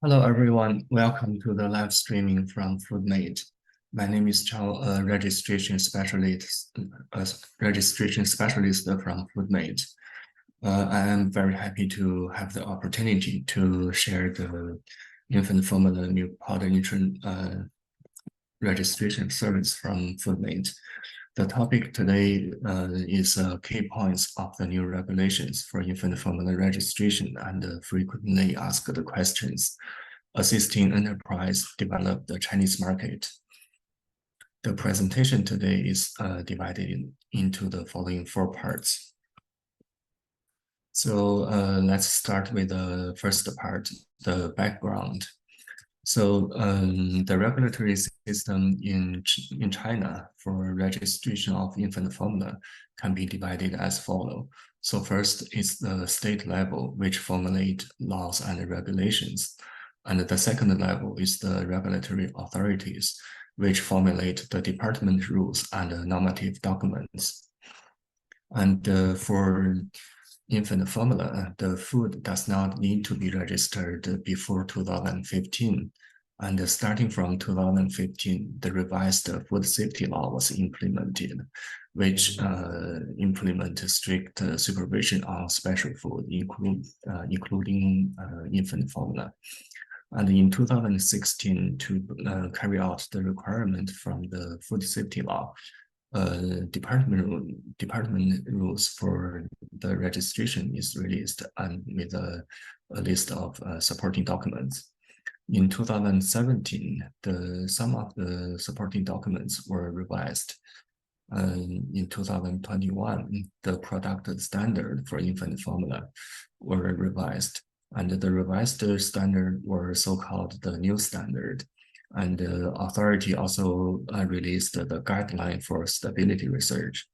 Hello, everyone. Welcome to the live streaming from Foodmate. My name is Chao, a registration specialist from Foodmate. I am very happy to have the opportunity to share the infant formula new powder nutrient registration service from Foodmate. The topic today is key points of the new regulations for infant formula registration and frequently asked questions, assisting enterprise develop the Chinese market. The presentation today is divided into the following 4 parts. So let's start with the first part, the background. So the regulatory system in China for registration of infant formula can be divided as follows. So first is the state level, which formulate laws and regulations. And the second level is the regulatory authorities, which formulate the department rules and normative documents. And for infant formula, the food does not need to be registered before 2015. And starting from 2015, the revised food safety law was implemented, which implement strict supervision on special food, including infant formula. And in 2016, to carry out the requirement from the food safety law, department rules for the registration is released and with a list of supporting documents. In 2017, some of the supporting documents were revised. In 2021, the product standard for infant formula were revised, and the revised standard were so-called the new standard. And the authority also released the guideline for stability research.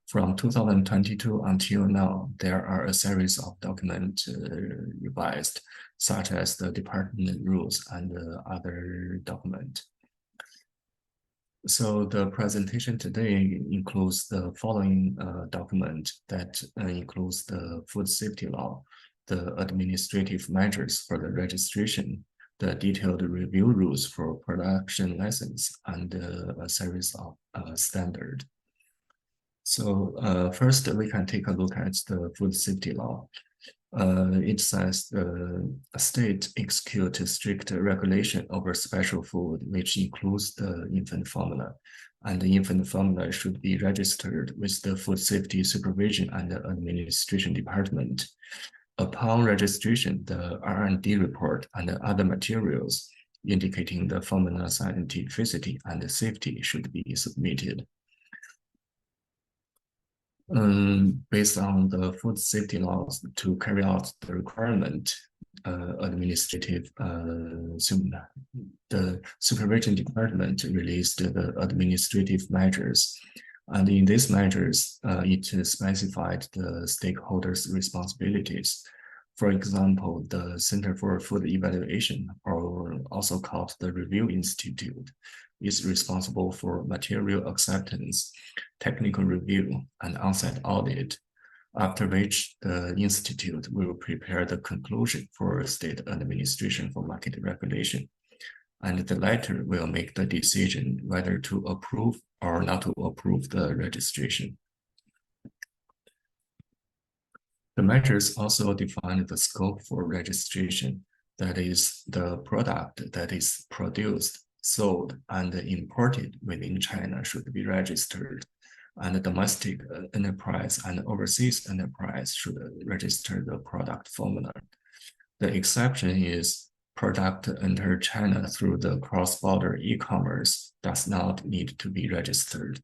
From 2022 until now, there are a series of documents revised, such as the department rules and other documents. So the presentation today includes the following document that includes the food safety law, the administrative measures for the registration, the detailed review rules for production license, and a series of standard. So first, we can take a look at the food safety law. It says the state execute strict regulation over special food, which includes the infant formula. And the infant formula should be registered with the Food Safety Supervision and the Administration Department. Upon registration, the R&D report and other materials indicating the formula scientificity and safety should be submitted. Based on the food safety laws to carry out the requirement, the supervision department released the administrative measures. And in these measures, it specified the stakeholders' responsibilities. For example, the Center for Food Evaluation, or also called the Review Institute, is responsible for material acceptance, technical review, and on-site audit, after which the institute will prepare the conclusion for state administration for market regulation. And the latter will make the decision whether to approve or not to approve the registration. The measures also define the scope for registration, that is, the product that is produced, sold, and imported within China should be registered, and the domestic enterprise and overseas enterprise should register the product formula. The exception is product entered China through the cross-border e-commerce does not need to be registered.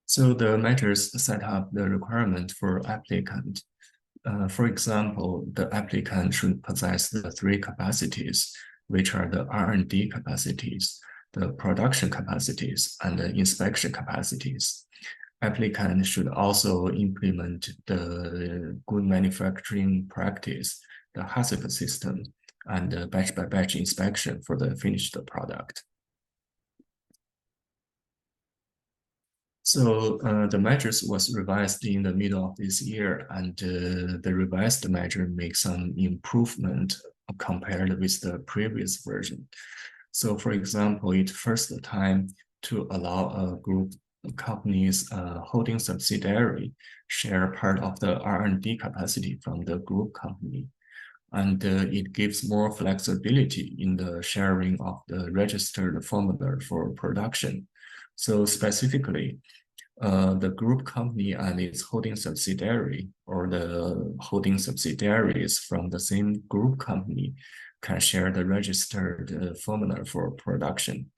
So the measures set up the requirement for applicant. For example, the applicant should possess the 3 capacities, which are the R&D capacities, the production capacities, and the inspection capacities. Applicant should also implement the good manufacturing practice, the HACCP system, and the batch-by-batch inspection for the finished product. So the measures was revised in the middle of this year, and the revised measure makes some improvement compared with the previous version. So for example, it first time to allow a group of companies holding subsidiary share part of the R&D capacity from the group company. And it gives more flexibility in the sharing of the registered formula for production. So specifically, the group company and its holding subsidiary or the holding subsidiaries from the same group company can share the registered formula for production.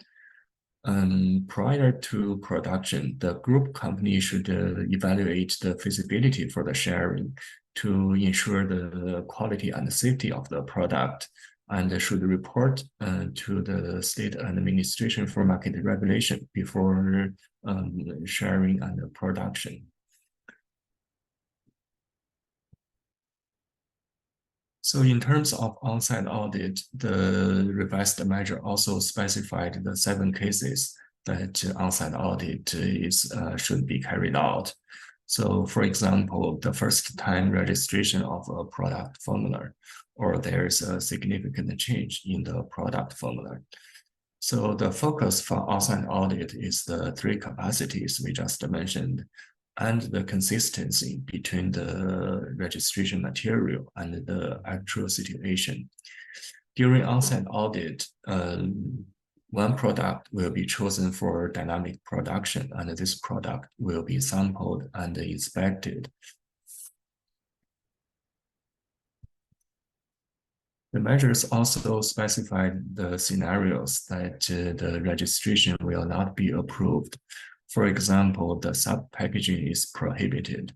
Prior to production, the group company should evaluate the feasibility for the sharing to ensure the quality and safety of the product, and should report to the state administration for market regulation before sharing and production. So in terms of on-site audit, the revised measure also specified the 7 cases that on-site audit should be carried out. So for example, the first time registration of a product formula, or there's a significant change in the product formula. So the focus for on-site audit is the 3 capacities we just mentioned, and the consistency between the registration material and the actual situation. During on-site audit, one product will be chosen for dynamic production, and this product will be sampled and inspected. The measures also specified the scenarios that the registration will not be approved. For example, the sub-packaging is prohibited.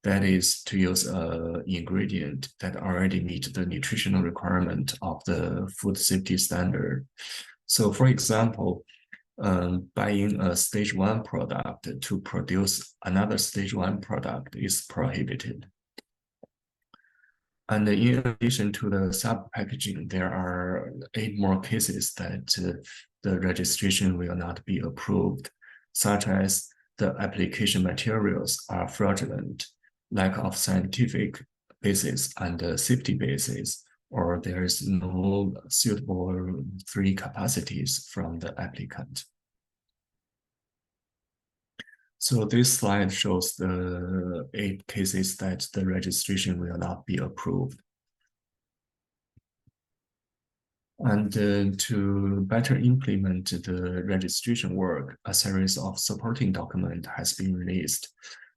That is to use an ingredient that already meets the nutritional requirement of the food safety standard. So for example, buying a stage 1 product to produce another stage 1 product is prohibited. And in addition to the sub-packaging, there are 8 more cases that the registration will not be approved, such as the application materials are fraudulent, lack of scientific basis and safety basis, or there is no suitable 3 capacities from the applicant. So this slide shows the 8 cases that the registration will not be approved. And to better implement the registration work, a series of supporting documents has been released.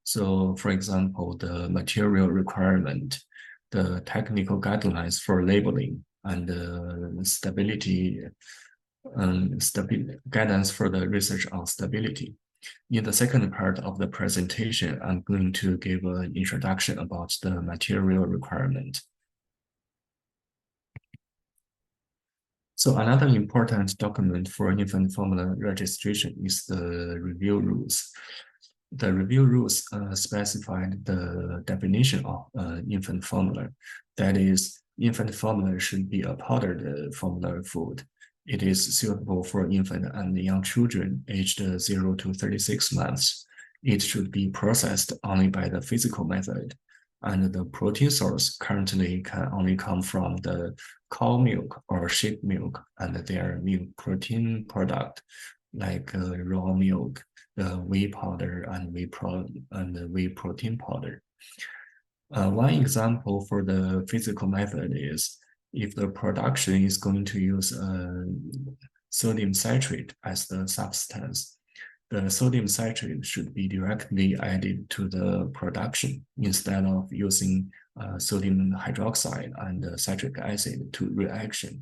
So for example, the material requirement, the technical guidelines for labeling, and the guidance for the research on stability. In the second part of the presentation, I'm going to give an introduction about the material requirement. So another important document for infant formula registration is the review rules. The review rules specified the definition of infant formula. That is, infant formula should be a powdered formula food. It is suitable for infant and young children aged 0 to 36 months. It should be processed only by the physical method, and the protein source currently can only come from the cow milk or sheep milk and their milk protein product, like raw milk, the whey powder, and whey protein powder. One example for the physical method is if the production is going to use sodium citrate as the substance, the sodium citrate should be directly added to the production instead of using sodium hydroxide and citric acid to reaction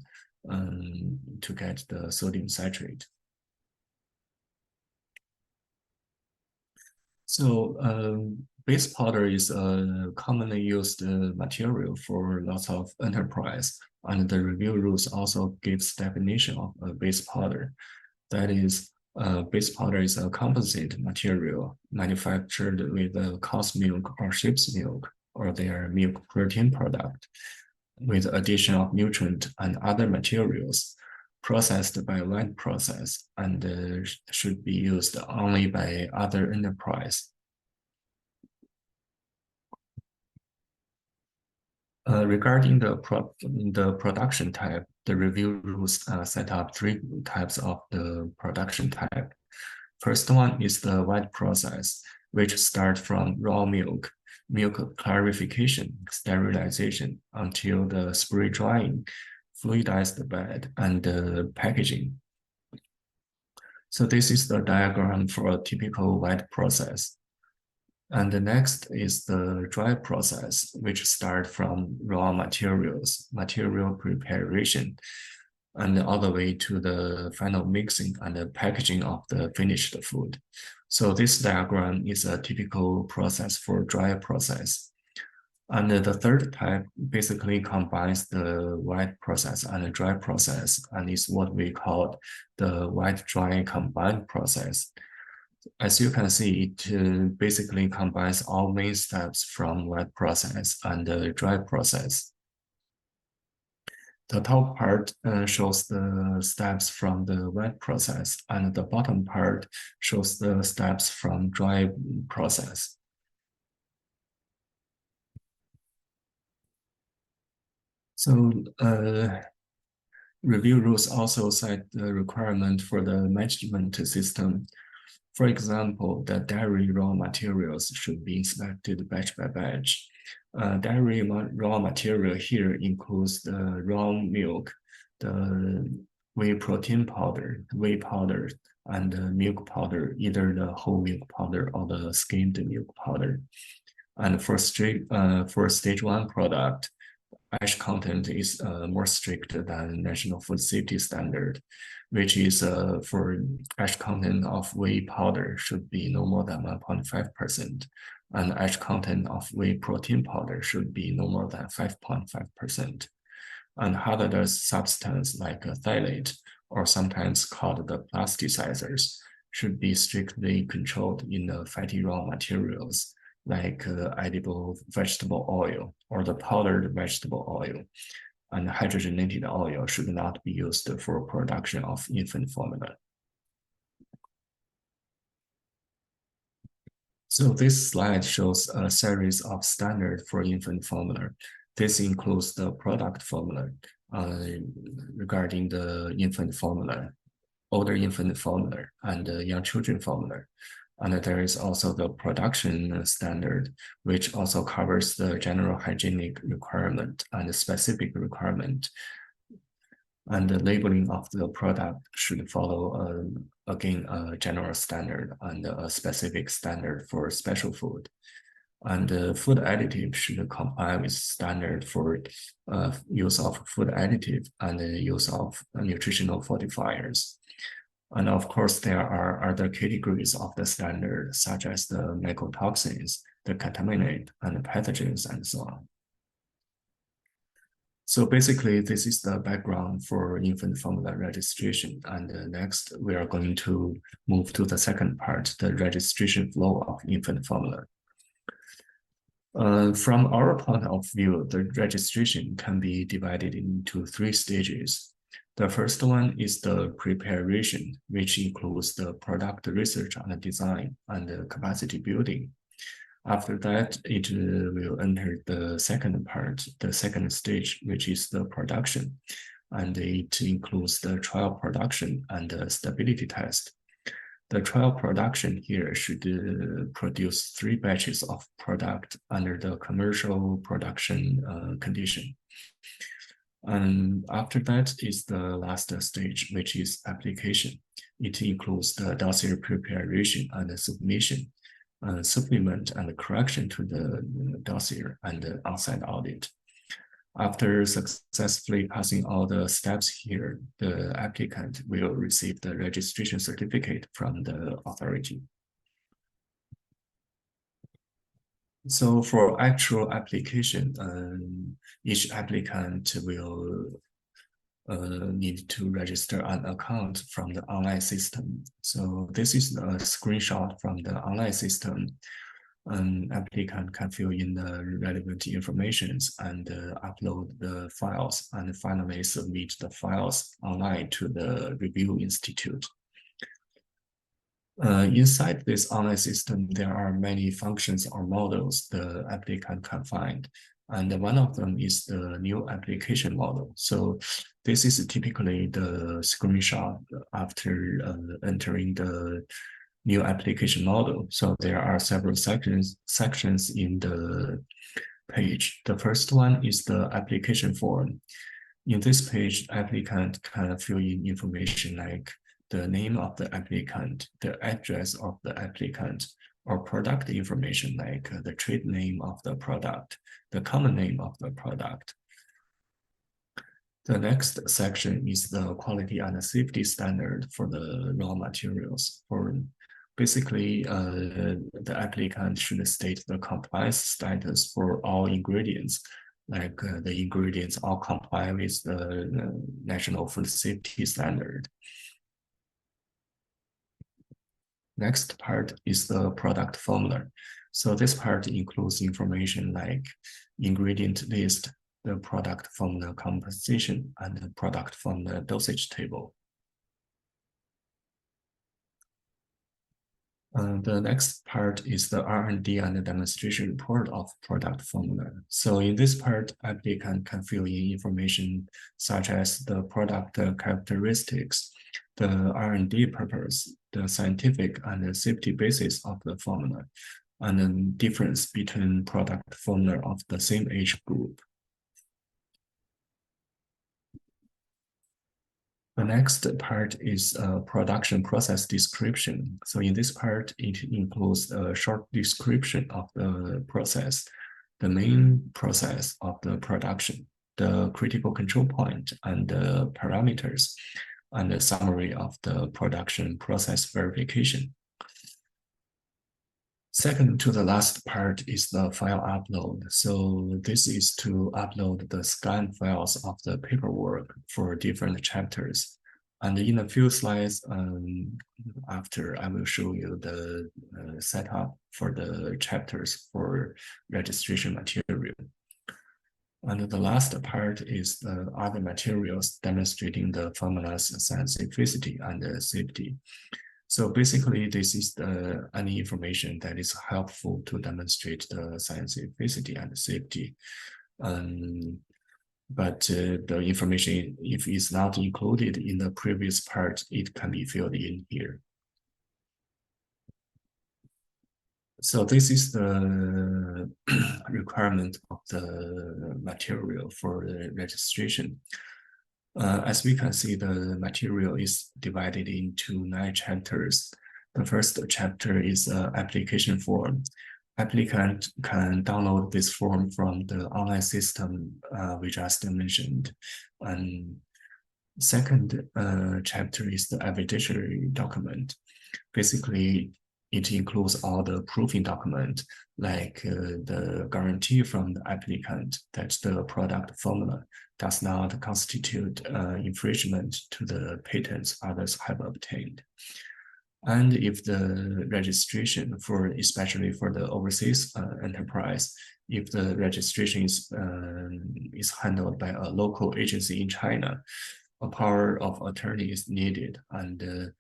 to get the sodium citrate. So base powder is a commonly used material for lots of enterprise, and the review rules also gives definition of a base powder. That is, base powder is a composite material manufactured with cow's milk or sheep's milk or their milk protein product with addition of nutrient and other materials. processed by one process and should be used only by other enterprise. Regarding the production type, the review rules set up three types of the production type. First one is the wet process, which start from raw milk, milk clarification, sterilization until the spray drying, fluidized bed, and packaging. So this is the diagram for a typical wet process. And the next is the dry process, which start from raw materials, material preparation, and all the way to the final mixing and the packaging of the finished food. So this diagram is a typical process for dry process. And the third type basically combines the wet process and the dry process, and is what we call the wet-dry combined process. As you can see, it basically combines all main steps from wet process and the dry process. The top part shows the steps from the wet process, and the bottom part shows the steps from dry process. So review rules also set the requirement for the management system. For example, the dairy raw materials should be inspected batch by batch. Dairy raw material here includes the raw milk, the whey protein powder, whey powder, and the milk powder, either the whole milk powder or the skimmed milk powder. And for stage one product, ash content is more strict than National Food Safety Standard, which is for ash content of whey powder should be no more than 1.5%, and ash content of whey protein powder should be no more than 5.5%. And hazardous substance like phthalate, or sometimes called the plasticizers, should be strictly controlled in the fatty raw materials like edible vegetable oil or the powdered vegetable oil, and hydrogenated oil should not be used for production of infant formula. So this slide shows a series of standards for infant formula. This includes the product formula regarding the infant formula, older infant formula, and young children formula. And there is also the production standard, which also covers the general hygienic requirement and the specific requirement. And the labeling of the product should follow, again, a general standard and a specific standard for special food. And food additive should comply with standard for use of food additive and the use of nutritional fortifiers. And of course, there are other categories of the standard, such as the mycotoxins, the contaminant, and the pathogens, and so on. So basically, this is the background for infant formula registration. And next, we are going to move to the second part, the registration flow of infant formula. From our point of view, the registration can be divided into three stages. The first one is the preparation, which includes the product research and design and the capacity building. After that, it will enter the second part, the second stage, which is the production. And it includes the trial production and the stability test. The trial production here should produce 3 batches of product under the commercial production condition. And after that is the last stage, which is application. It includes the dossier preparation and the submission, supplement and correction to the dossier and the on-site audit. After successfully passing all the steps here, the applicant will receive the registration certificate from the authority. So for actual application, each applicant will need to register an account from the online system. So this is a screenshot from the online system. An applicant can fill in the relevant informations and upload the files, and finally submit the files online to the review institute. Inside this online system, there are many functions or models the applicant can find. And one of them is the new application model. So this is typically the screenshot after entering the new application model. So there are several sections in the page. The first one is the application form. In this page, applicant can fill in information like the name of the applicant, the address of the applicant, or product information like the trade name of the product, the common name of the product. The next section is the quality and safety standard for the raw materials. For basically, the applicant should state the compliance status for all ingredients, like the ingredients all comply with the National Food Safety Standard. Next part is the product formula. So this part includes information like ingredient list, the product formula composition, and the product formula dosage table. The next part is the R&D and the demonstration report of product formula. So in this part, applicant can fill in information such as the product characteristics, the R&D purpose, the scientific and the safety basis of the formula, and the difference between product formula of the same age group. The next part is production process description. So in this part, it includes a short description of the process, the main process of the production, the critical control point and the parameters, and a summary of the production process verification. Second to the last part is the file upload. So this is to upload the scanned files of the paperwork for different chapters. And in a few slides after, I will show you the setup for the chapters for registration material. And the last part is the other materials demonstrating the formula's scientificity and safety. So basically, this is any information that is helpful to demonstrate the scientificity and safety. But the information, if it's not included in the previous part, it can be filled in here. So this is the requirement of the material for the registration. As we can see, the material is divided into 9 chapters. The first chapter is application form. Applicant can download this form from the online system we just mentioned. And second chapter is the evidentiary document. Basically, it includes all the proving document, like the guarantee from the applicant that the product formula does not constitute infringement to the patents others have obtained. And if the registration especially for the overseas enterprise, if the registration is handled by a local agency in China, a power of attorney is needed, and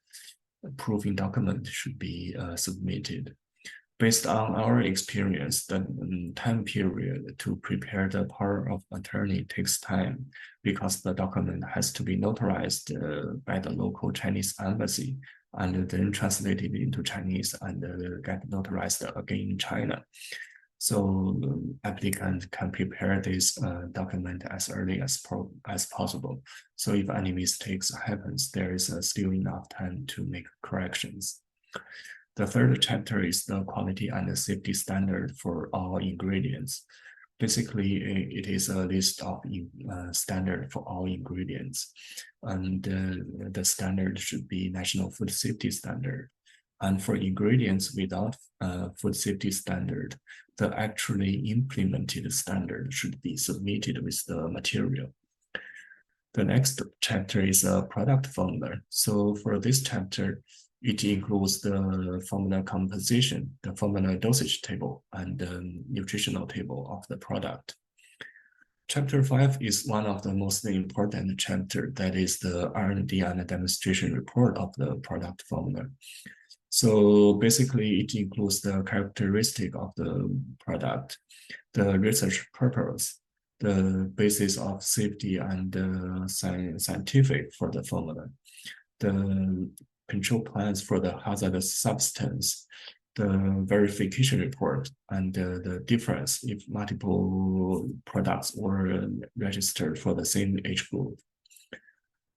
proving document should be submitted. Based on our experience, the time period to prepare the power of attorney takes time because the document has to be notarized by the local Chinese embassy and then translated into Chinese and get notarized again in China. So applicant can prepare this document as early as possible. So if any mistakes happens, there is still enough time to make corrections. The third chapter is the quality and the safety standard for all ingredients. Basically, it is a list of standard for all ingredients. And the standard should be National Food Safety Standard. And for ingredients without food safety standard, the actually implemented standard should be submitted with the material. The next chapter is a product formula. So for this chapter, It includes the formula composition, the formula dosage table, and the nutritional table of the product. Chapter 5 is one of the most important chapter, that is the R&D and the demonstration report of the product formula. So basically, it includes the characteristic of the product, the research purpose, the basis of safety and scientific for the formula, the control plans for the hazardous substance, the verification report, and the difference if multiple products were registered for the same age group.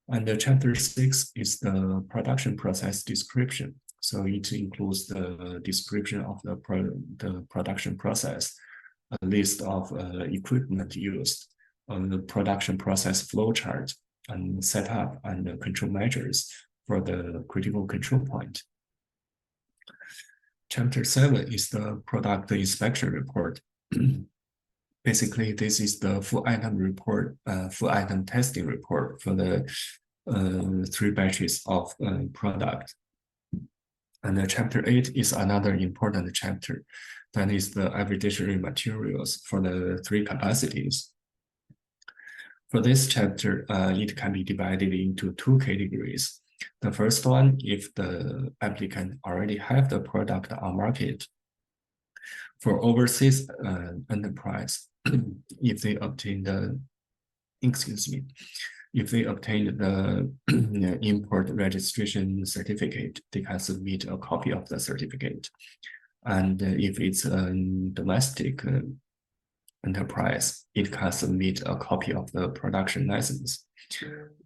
And chapter 6 is the production process description. So it includes the description of the production process, a list of equipment used, the production process flowchart, and setup and control measures for the critical control point. Chapter 7 is the product inspection report. Basically, this is the full item report, full item testing report for the 3 batches of product. And chapter 8 is another important chapter. That is the evidentiary materials for the 3 capacities. For this chapter, it can be divided into 2 categories. The first one, if the applicant already have the product on market. For overseas enterprise, if they obtain the, if they obtain the import registration certificate, they can submit a copy of the certificate. And if it's a domestic enterprise, it can submit a copy of the production license.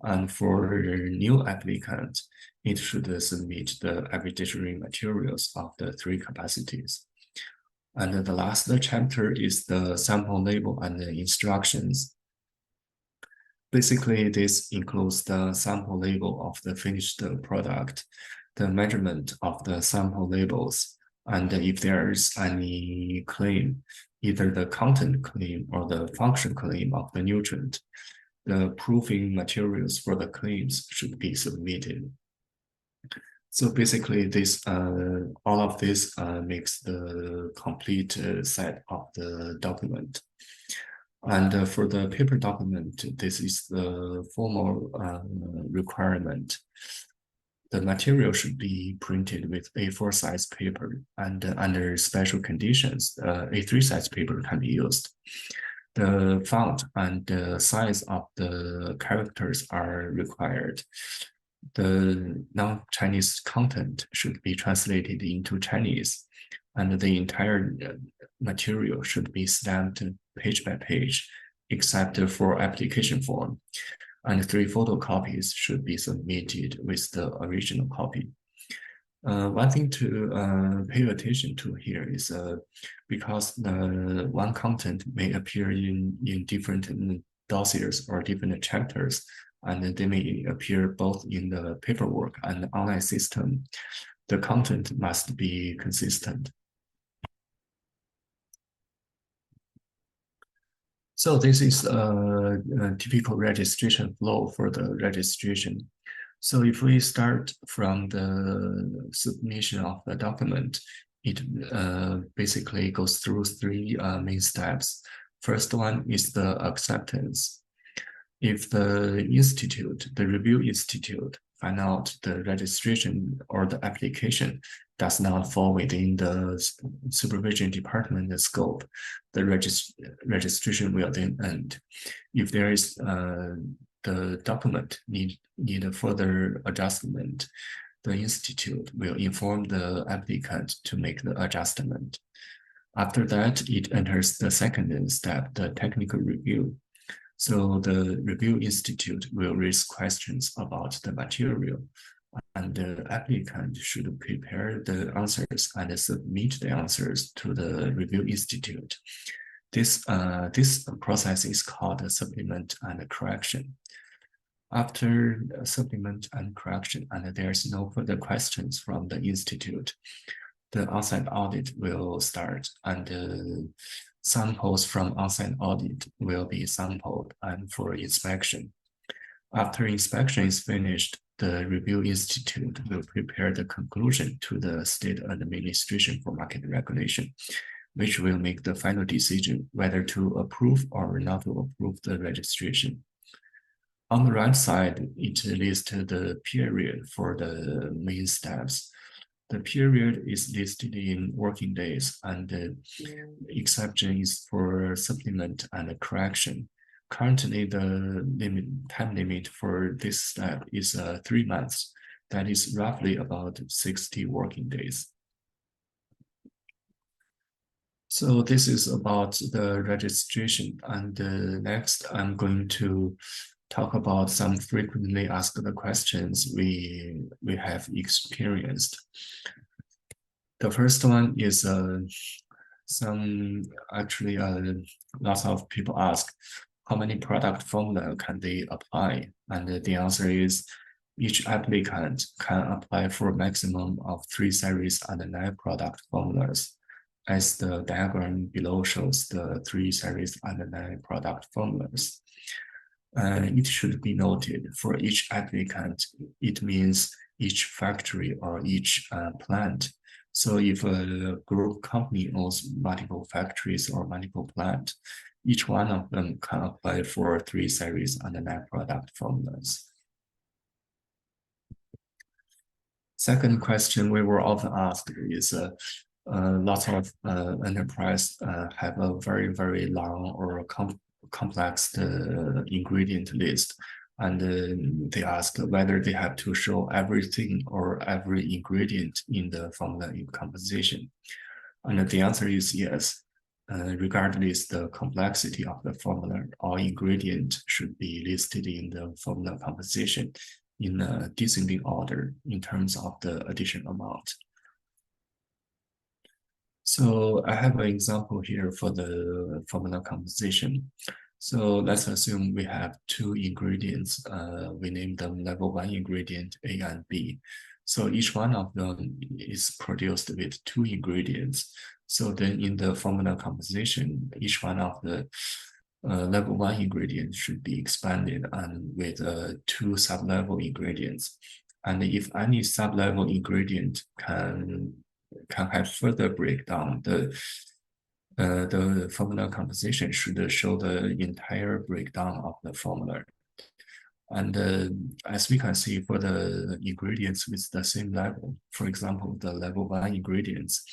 And for new applicant, it should submit the evidentiary materials of the 3 capacities. And the last chapter is the sample label and the instructions. Basically, this includes the sample label of the finished product, the measurement of the sample labels, and if there is any claim, either the content claim or the function claim of the nutrient, the proving materials for the claims should be submitted. So basically, this all of this makes the complete set of the document. And for the paper document, this is the formal requirement. The material should be printed with A4 size paper, and under special conditions, A3 size paper can be used. The font and the size of the characters are required. The non-Chinese content should be translated into Chinese, and the entire material should be stamped page by page, except for application form. And 3 photocopies should be submitted with the original copy. One thing to pay attention to here is because the one content may appear in different dossiers or different chapters, and they may appear both in the paperwork and the online system. The content must be consistent. So this is a typical registration flow for the registration. So if we start from the submission of the document, it basically goes through 3 main steps. First one is the acceptance. If the institute, the review institute, find out the registration or the application does not fall within the supervision department scope, the registration will then end. If there is the document need a further adjustment, the institute will inform the applicant to make the adjustment. After that, it enters the second step, the technical review. So the review institute will raise questions about the material, and the applicant should prepare the answers and submit the answers to the review institute. This process is called supplement and correction. After supplement and correction, and there's no further questions from the institute, the on-site audit will start, and samples from on-site audit will be sampled and for inspection. After inspection is finished, the review institute will prepare the conclusion to the State Administration for Market Regulation, which will make the final decision whether to approve or not to approve the registration. On the right side, it lists the period for the main steps. The period is listed in working days, and the exception is for supplement and correction. Currently, the time limit for this step is 3 months. That is roughly about 60 working days. So this is about the registration. And next, I'm going to talk about some frequently asked questions we have experienced. The first one is lots of people ask, how many product formula can they apply? And the answer is each applicant can apply for a maximum of 3 series and 9 product formulas. As the diagram below shows the 3 series and 9 product formulas. It should be noted for each applicant, it means each factory or each plant. So if a group company owns multiple factories or multiple plants, each one of them can apply for 3 series and 9 product formulas. Second question we were often asked is, lots of enterprise have a very, very long or complex ingredient list, and they ask whether they have to show everything or every ingredient in the formula composition. And the answer is yes. Regardless the complexity of the formula, all ingredients should be listed in the formula composition in a descending order in terms of the addition amount. So I have an example here for the formula composition. So let's assume we have 2 ingredients. We name them level 1 ingredient A and B. So each one of them is produced with 2 ingredients. So then in the formula composition, each one of the level 1 ingredients should be expanded and with 2 sub-level ingredients. And if any sub-level ingredient can have further breakdown, the formula composition should show the entire breakdown of the formula. And as we can see for the ingredients with the same level, for example, the level 1 ingredients,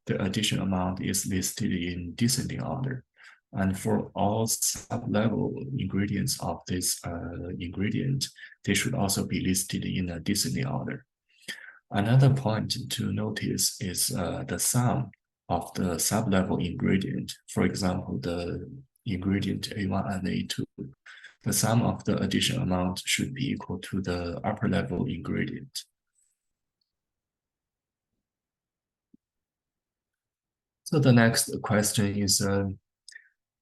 the addition amount is listed in descending order. And for all sub-level ingredients of this ingredient, they should also be listed in a descending order. Another point to notice is the sum of the sub-level ingredient. For example, the ingredient A1 and A2. The sum of the addition amount should be equal to the upper level ingredient. So the next question is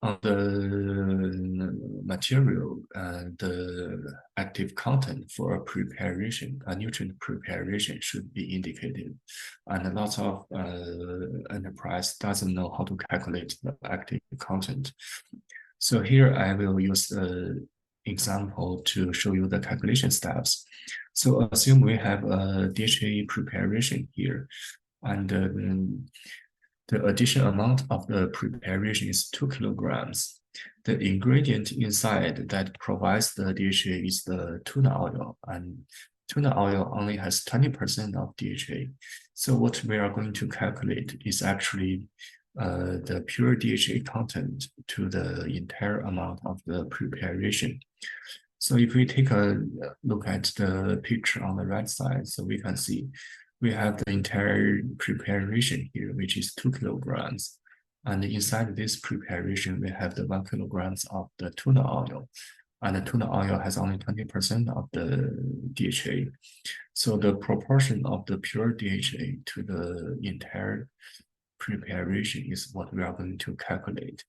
on the material, the active content for a preparation, a nutrient preparation should be indicated. And lots of enterprise doesn't know how to calculate the active content. So here I will use an example to show you the calculation steps. So assume we have a DHA preparation here, and the addition amount of the preparation is 2 kilograms. The ingredient inside that provides the DHA is the tuna oil, and tuna oil only has 20% of DHA. So what we are going to calculate is actually the pure DHA content to the entire amount of the preparation. So if we take a look at the picture on the right side, so we can see we have the entire preparation here, which is 2 kilograms. And inside this preparation, we have the 1 kilograms of the tuna oil. And the tuna oil has only 20% of the DHA. So the proportion of the pure DHA to the entire preparation is what we are going to calculate.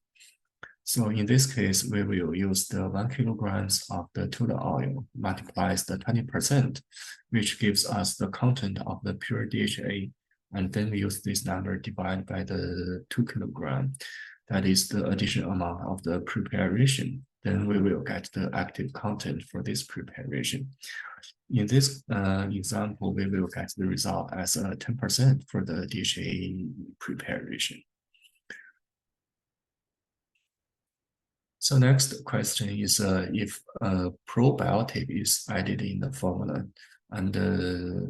So in this case, we will use the 1 kilograms of the tuna oil multiplies the 20%, which gives us the content of the pure DHA. And then we use this number divided by the 2 kilogram. That is the additional amount of the preparation. then we will get the active content for this preparation. In this example, we will get the result as 10% for the dish A preparation. So next question is if a probiotic is added in the formula and the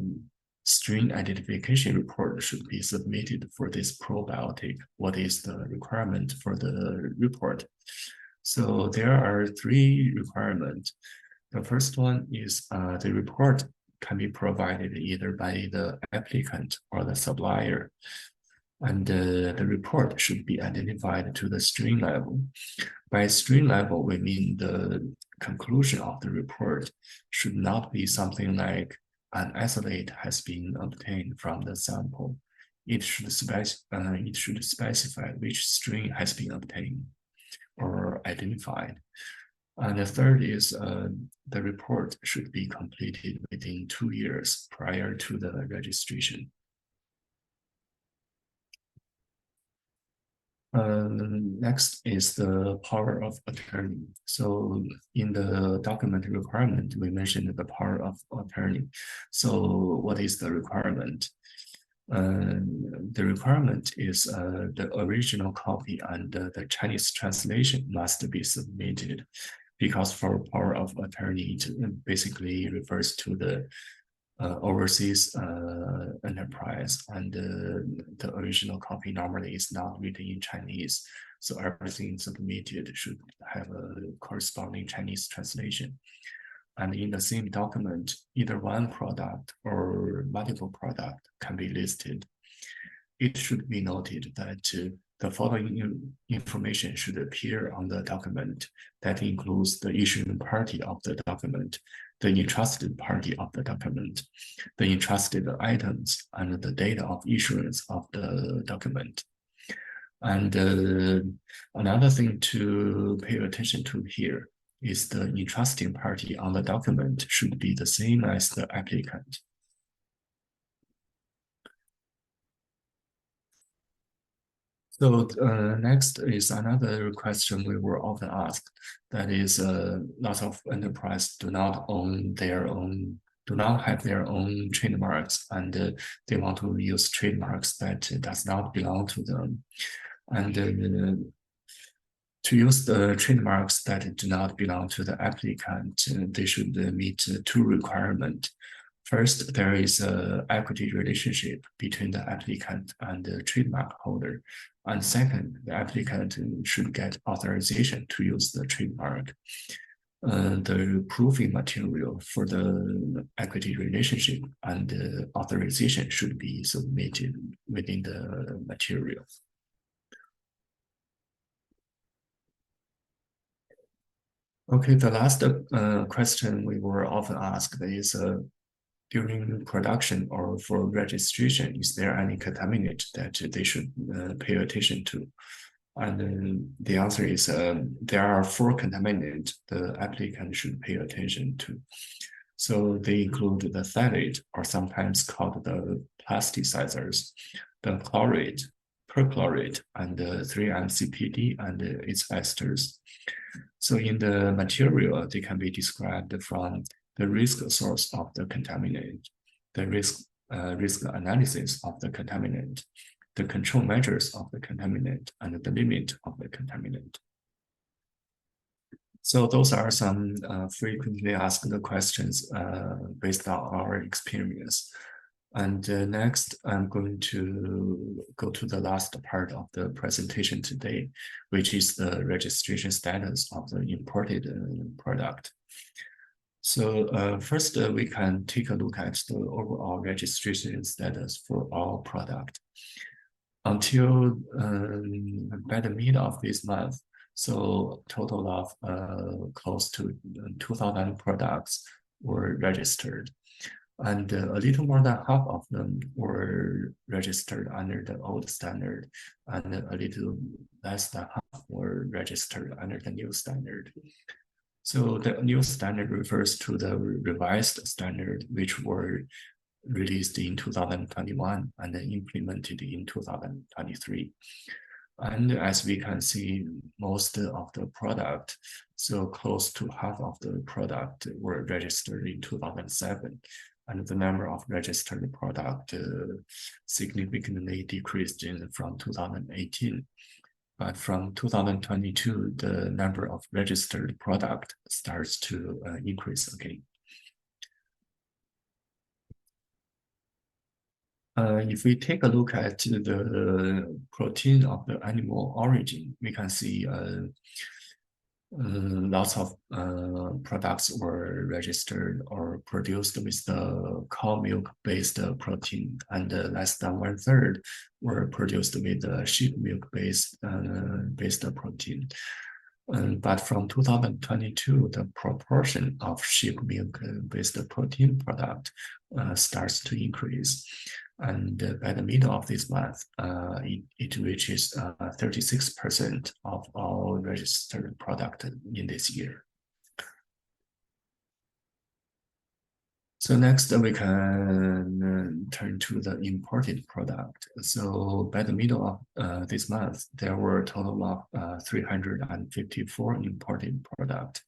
strain identification report should be submitted for this probiotic, what is the requirement for the report? So there are 3 requirements. The first one is the report can be provided either by the applicant or the supplier. And the report should be identified to the strain level. By strain level, we mean the conclusion of the report should not be something like an isolate has been obtained from the sample. It should specify which strain has been obtained or identified. And the third is the report should be completed within 2 years prior to the registration. Next is the power of attorney. So in the document requirement, we mentioned the power of attorney. So what is the requirement? The requirement is the original copy and the Chinese translation must be submitted, because for power of attorney, it basically refers to the overseas enterprise, and the original copy normally is not written in Chinese. So everything submitted should have a corresponding Chinese translation. And in the same document, either one product or multiple products can be listed. It should be noted that the following information should appear on the document. That includes the issuing party of the document, the entrusted party of the document, the entrusted items, and the date of issuance of the document. And another thing to pay attention to here is the entrusting party on the document should be the same as the applicant. So next is another question we were often asked. That is, lots of enterprises do not have their own trademarks, and they want to use trademarks that does not belong to them. And to use the trademarks that do not belong to the applicant, they should meet 2 requirements. First, there is an equity relationship between the applicant and the trademark holder. And second, the applicant should get authorization to use the trademark. The proving material for the equity relationship and the authorization should be submitted within the material. Okay, the last question we were often asked is, during production or for registration, is there any contaminant that they should pay attention to? And the answer is there are 4 contaminants the applicant should pay attention to. So they include the phthalate, or sometimes called the plasticizers, the chlorate, perchlorate, and the 3-MCPD and its esters. So in the material, they can be described from the risk source of the contaminant, the risk analysis of the contaminant, the control measures of the contaminant, and the limit of the contaminant. So those are some frequently asked questions based on our experience. And next, I'm going to go to the last part of the presentation today, which is the registration status of the imported product. So first, we can take a look at the overall registration status for all product. Until by the mid of this month, so total of close to 2,000 products were registered. And a little more than half of them were registered under the old standard, and a little less than half were registered under the new standard. So the new standard refers to the revised standard, which were released in 2021 and then implemented in 2023. And as we can see, most of the product, so close to half of the product were registered in 2007. And the number of registered product significantly decreased from 2018. But from 2022, the number of registered product starts to increase again. If we take a look at the protein of the animal origin, we can see lots of products were registered or produced with the cow milk-based protein, and less than 1/3 were produced with the sheep milk-based protein. But from 2022, the proportion of sheep milk-based protein product starts to increase. And by the middle of this month, it reaches 36% of all registered product in this year. So next we can turn to the imported product. So by the middle of this month, there were a total of 354 imported product,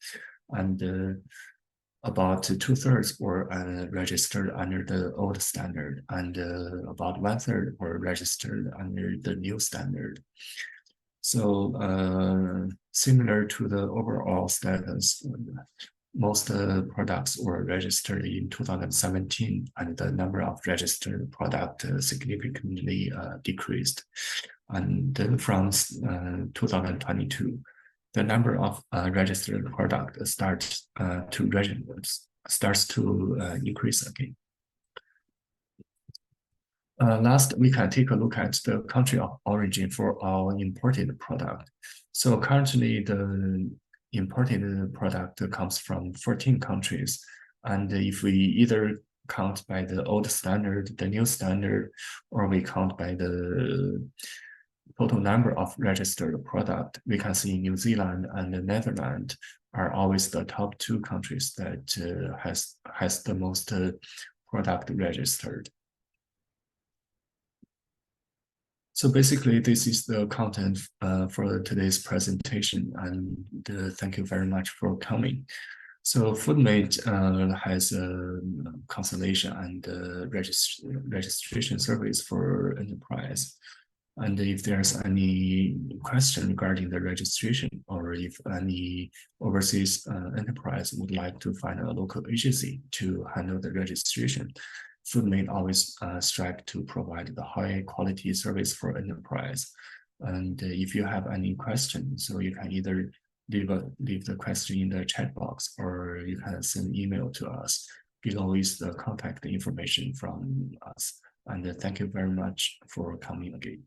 and about 2/3 were registered under the old standard, and about 1/3 were registered under the new standard. So similar to the overall status, most products were registered in 2017, and the number of registered product significantly decreased. And then from 2022, the number of registered product starts to increase again. Last, we can take a look at the country of origin for our imported product. So currently, the imported product comes from 14 countries. And if we either count by the old standard, the new standard, or we count by the total number of registered product, we can see New Zealand and the Netherlands are always the top 2 countries that has the most product registered. So basically, this is the content for today's presentation, and thank you very much for coming. So Foodmate has a consultation and registration service for enterprise. And if there's any question regarding the registration, or if any overseas enterprise would like to find a local agency to handle the registration, Foodmate always strive to provide the high quality service for enterprise. And if you have any questions, so you can either leave the question in the chat box, or you can send email to us. Below is the contact information from us. And thank you very much for coming again.